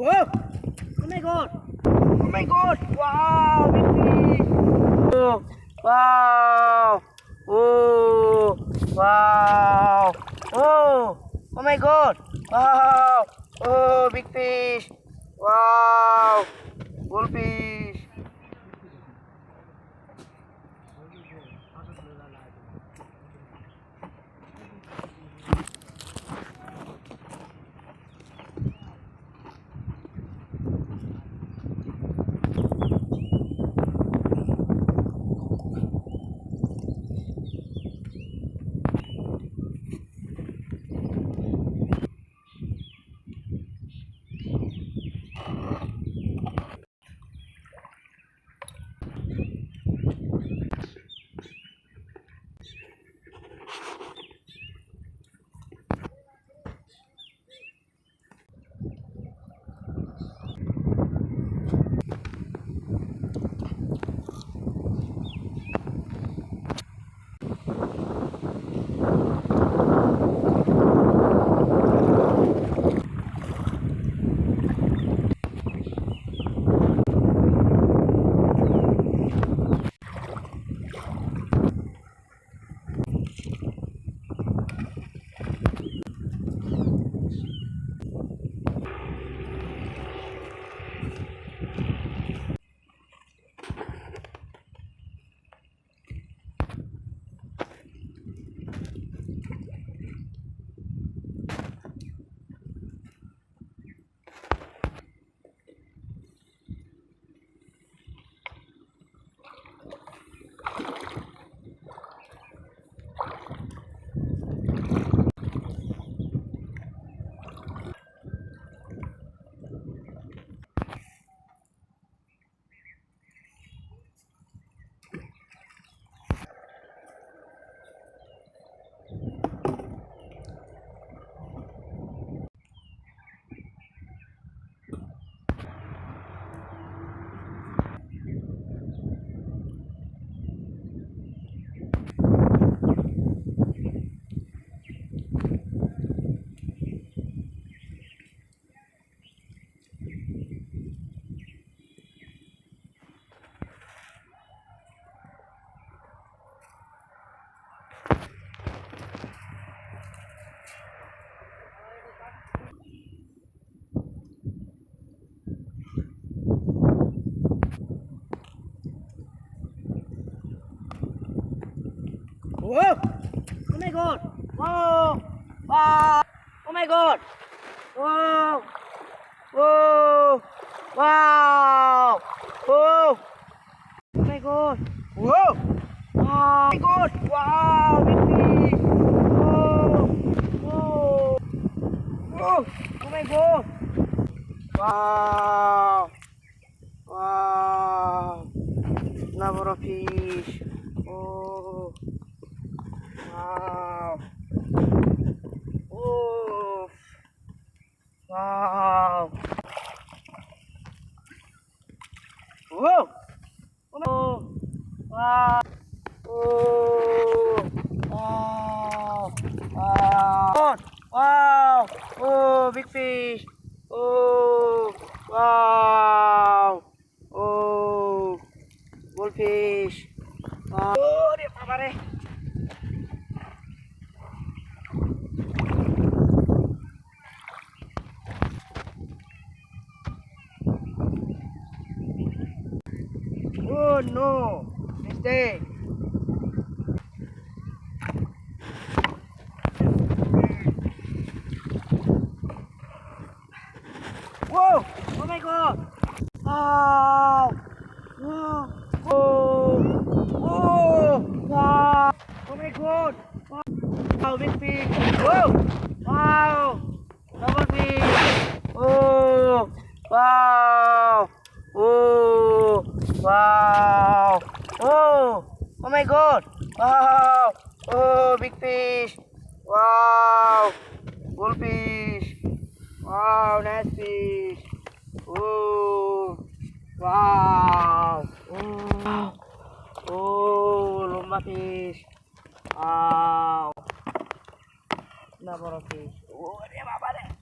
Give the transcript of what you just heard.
Wow! Oh my god! Oh my god! Wow! Big fish! Oh! Wow! Oh! Wow! Oh! Oh my god! Wow! Oh! Big fish! Wow! Goldfish! Whoa! Oh my god! Whoa! Wow! Oh my god! Whoa! Whoa! Wow! Whoa! Oh my god! Whoa! Wow! Oh my god! Wow! Big fish! Whoa! Whoa! Whoa! Oh my god! Wow! Wow! Number of fish! Oh! Wow! Oh! Wow! Whoa! Oh! Wow! Oh! Wow! Wow! Wow! Oh! Big fish! Oh! Wow! Oh! Goldfish! Wow! Oh! Dia apa deh? Oh no! Mistake! Whoa! Oh my god! Wow! Wow! Oh! Oh! Wow! Oh my god! Wow! Big fish! Whoa! Wow! Double fish! Oh! Wow! Oh! Wow! Oh! Oh my god! Wow! Oh! Big fish! Wow! Goldfish! Wow! Nice fish! Oh! Wow! Oh! Oh! Lumba fish! Wow! Number of fish! Oh! Dia apa deh?